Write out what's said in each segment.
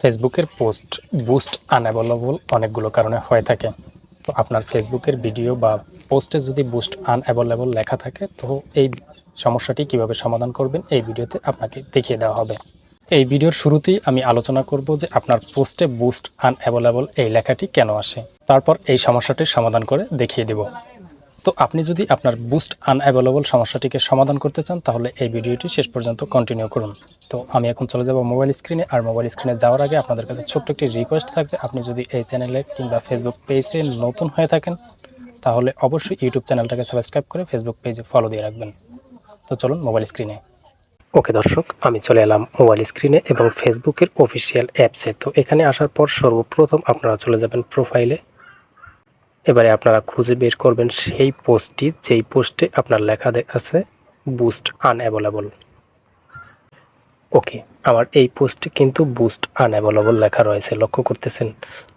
ফেসবুকের post boost unavailable অনেকগুলো কারণে হয়ে থাকে। তো আপনার ফেসবুকের ভিডিও বা পোস্টে যদি বুস্ট আনঅ্যাভেলেবল লেখা থাকে, তো এই সমস্যাটি কিভাবে সমাধান করবেন এই ভিডিওতে আপনাকে দেখিয়ে দেওয়া হবে। এই ভিডিওর শুরুতেই আমি আলোচনা করব যে আপনার পোস্টে বুস্ট আনঅ্যাভেলেবল এই লেখাটি কেন আসে, তারপর এই সমস্যাটির সমাধান করে দেখিয়ে দেব। তো আপনি যদি আপনার বুস্ট আনঅ্যাভেলেবল সমস্যাটিকে সমাধান করতে চান, তাহলে এই ভিডিওটি শেষ পর্যন্ত কন্টিনিউ করুন। তো আমি এখন চলে যাব মোবাইল স্ক্রিনে। আর মোবাইল স্ক্রিনে যাওয়ার আগে আপনাদের কাছে ছোট্ট একটি রিকোয়েস্ট থাকবে, আপনি যদি এই চ্যানেলে কিংবা ফেসবুক পেজে নতুন হয়ে থাকেন, তাহলে অবশ্যই ইউটিউব চ্যানেলটাকে সাবস্ক্রাইব করে ফেসবুক পেজে ফলো দিয়ে রাখবেন। তো চলুন মোবাইল স্ক্রিনে। ওকে দর্শক, আমি চলে এলাম মোবাইল স্ক্রিনে এবং ফেসবুকের অফিসিয়াল অ্যাপসে। তো এখানে আসার পর সর্বপ্রথম আপনারা চলে যাবেন প্রোফাইলে। এবারে আপনারা খুঁজে বের করবেন সেই পোস্টটি যেই পোস্টে আপনার লেখা আছে বুস্ট আনঅ্যাভেলেবল। ওকে, আমার এই পোস্টে কিন্তু বুস্ট আনঅ্যাভেলেবল লেখা রয়েছে, লক্ষ্য করতেছেন।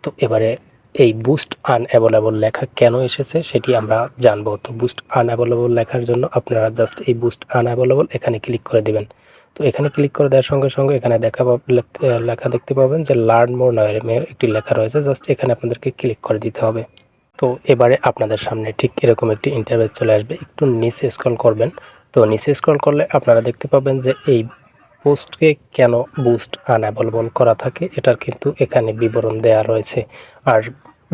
তো এবারে এই বুস্ট আনঅ্যাভেলেবল লেখা কেন এসেছে সেটি আমরা জানবো। তো বুস্ট আনঅ্যাভেলেবল লেখার জন্য আপনারা জাস্ট এই বুস্ট আনঅ্যাভেলেবল এখানে ক্লিক করে দেবেন। তো এখানে ক্লিক করে দেওয়ার সঙ্গে সঙ্গে এখানে লেখা দেখতে পাবেন যে লার্ন মোর নামের একটি লেখা রয়েছে, জাস্ট এখানে আপনাদেরকে ক্লিক করে দিতে হবে। তো এবারে আপনাদের সামনে ঠিক এরকম একটি ইন্টারফেস চলে আসবে। একটু নিচে স্ক্রল করবেন। তো নিচে স্ক্রল করলে আপনারা দেখতে পাবেন যে এই পোস্টকে কেন বুস্ট আনঅ্যাভেলেবল করা থাকে এটার কিন্তু এখানে বিবরণ দেওয়া রয়েছে। আর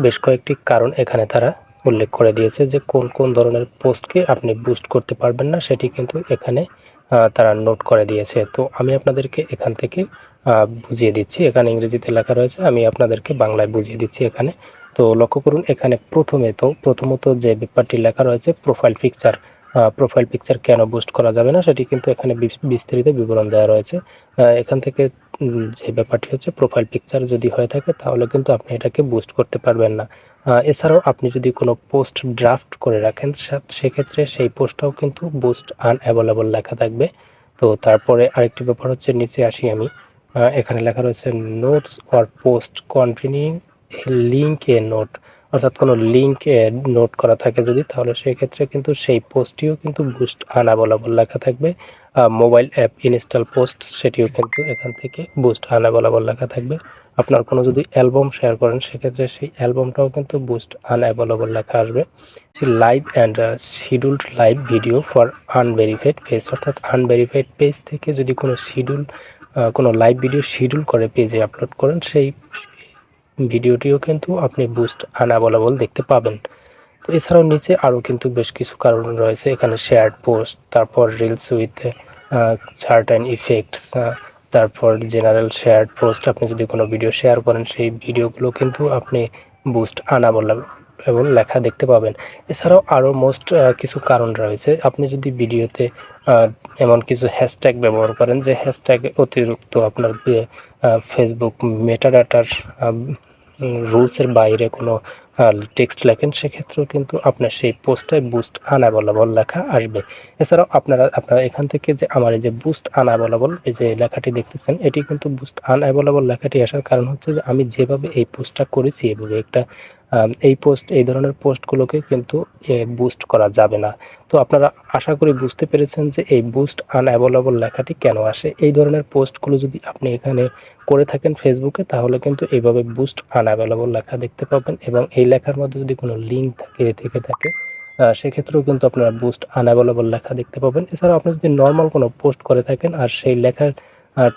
বেশ কয়েকটি কারণ এখানে তারা উল্লেখ করে দিয়েছে যে কোন কোন ধরনের পোস্টকে আপনি বুস্ট করতে পারবেন না, সেটি কিন্তু এখানে তারা নোট করে দিয়েছে। তো আমি আপনাদেরকে এখান থেকে বুঝিয়ে দিচ্ছি। এখানে ইংরেজিতে লেখা রয়েছে, আমি আপনাদেরকে বাংলায় বুঝিয়ে দিচ্ছি এখানে। তো লক্ষ্য করুন, এখানে প্রথমত যে ব্যাপারটি লেখা রয়েছে প্রোফাইল পিকচার কেন বুস্ট করা যাবে না সেটি কিন্তু এখানে বিস্তারিত বিবরণ দেওয়া রয়েছে। এখান থেকে যে ব্যাপারটি হচ্ছে প্রোফাইল পিকচার যদি হয়ে থাকে তাহলে কিন্তু আপনি এটাকে বুস্ট করতে পারবেন না। এছাড়াও আপনি যদি কোনো পোস্ট ড্রাফট করে রাখেন সেক্ষেত্রে সেই পোস্টটাও কিন্তু বুস্ট আনঅ্যাভেলেবল লেখা থাকবে। তো তারপরে আরেকটি ব্যাপার হচ্ছে, নিচে আসি আমি। এখানে লেখা রয়েছে notes or post continuing link A note, অর্থাৎ কোনো লিঙ্ক নোট করা থাকে যদি, তাহলে সেক্ষেত্রে কিন্তু সেই পোস্টটিও কিন্তু বুস্ট আনঅ্যাভেলেবল লেখা থাকবে। মোবাইল অ্যাপ ইনস্টল পোস্ট সেটিও কিন্তু এখান থেকে বুস্ট আনঅ্যাভেলেবল লেখা থাকবে। আপনার কোনো যদি অ্যালবাম শেয়ার করেন সেক্ষেত্রে সেই অ্যালবামটাও কিন্তু বুস্ট আনঅ্যাভেলেবল লেখা আসবে। Live and scheduled live video for unverified page, অর্থাৎ আনভেরিফাইড পেজ থেকে যদি কোনো লাইভ ভিডিও শিডিউল করে পেজে আপলোড করেন, সেই ভিডিওটিও কিন্তু আপনি বুস্ট আনঅ্যাভেলেবল দেখতে পাবেন। তো এছাড়াও নিচে আরও কিন্তু বেশ কিছু কারণ রয়েছে। এখানে শেয়ার্ড পোস্ট, তারপর রিলস উইথ সার্টেন ইফেক্টস, তারপর জেনারেল শেয়ার্ড পোস্ট, আপনি যদি কোনো ভিডিও শেয়ার করেন সেই ভিডিওগুলো কিন্তু আপনি বুস্ট আনঅ্যাভেলেবল লেখা দেখতে পাবেন। এছাড়াও আরও কিছু কারণ রয়েছে। আপনি যদি ভিডিওতে এমন কিছু হ্যাশট্যাগ ব্যবহার করেন যে হ্যাশট্যাগ অতিরিক্ত আপনার ফেসবুক মেটাডাটার রুলসের বাইরে কোনো টেক্সট লেখেন, সেক্ষেত্রেও কিন্তু আপনার সেই পোস্টে বুস্ট আনঅ্যাভেলেবল লেখা আসবে। এছাড়াও আপনারা এখান থেকে যে আমার এই যে বুস্ট আনঅ্যাভেলেবল এই যে লেখাটি দেখতেছেন, এটি কিন্তু বুস্ট আনঅ্যাভেলেবল লেখাটি আসার কারণ হচ্ছে যে আমি যেভাবে এই পোস্টটা করেছি এভাবে এই ধরনের পোস্টগুলোকে কিন্তু বুস্ট করা যাবে না। তো আপনারা আশা করি বুঝতে পেরেছেন যে এই বুস্ট আনঅ্যাভেলেবল লেখাটি কেন আসে। এই ধরনের পোস্টগুলো যদি আপনি এখানে করে থাকেন ফেসবুকে, তাহলে কিন্তু এইভাবে বুস্ট আনঅ্যাভেলেবল লেখা দেখতে পাবেন এবং এই লেখার মধ্যে যদি কোনো লিঙ্ক থেকে থাকে সেক্ষেত্রেও কিন্তু আপনারা বুস্ট আনঅ্যাভেলেবল লেখা দেখতে পাবেন। এছাড়াও আপনি যদি নর্মাল কোনো পোস্ট করে থাকেন আর সেই লেখার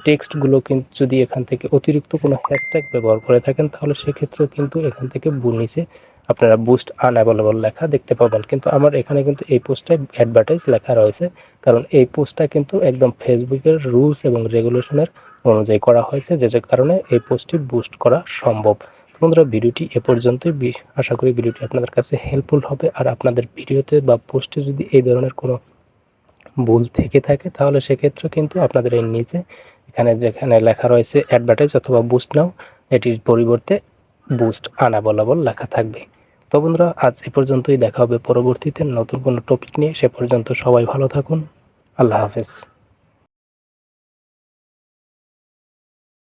টেক্সটগুলো কিন্তু যদি এখান থেকে অতিরিক্ত কোনো হ্যাশট্যাগ ব্যবহার করে থাকেন, তাহলে সেক্ষেত্রেও কিন্তু এখান থেকে নিচে আপনারা বুস্ট আনঅ্যাভেলেবল লেখা দেখতে পাবেন। কিন্তু আমার এখানে কিন্তু এই পোস্টটায় অ্যাডভার্টাইজ লেখা রয়েছে, কারণ এই পোস্টটা কিন্তু একদম ফেসবুকের রুলস এবং রেগুলেশনের অনুযায়ী করা হয়েছে, যে কারণে এই পোস্টটি বুস্ট করা সম্ভব। বন্ধুরা, ভিডিওটি এ পর্যন্তই। আশা করি ভিডিওটি আপনাদের কাছে হেল্পফুল হবে। আর আপনাদের ভিডিওতে বা পোস্টে যদি এই ধরনের কোনো ভুল থেকে থাকে, তাহলে সেক্ষেত্রে কিন্তু আপনাদের এই নিচে যেখানে লেখা রয়েছে অ্যাডভার্টাইজ অথবা বুস্ট নাও, এটির পরিবর্তে বুস্ট আনঅ্যাভেলেবল লেখা থাকবে। তো বন্ধুরা, আজ এ পর্যন্তই। দেখা হবে পরবর্তীতে নতুন কোনো টপিক নিয়ে। সে পর্যন্ত সবাই ভালো থাকুন। আল্লাহ হাফেজ।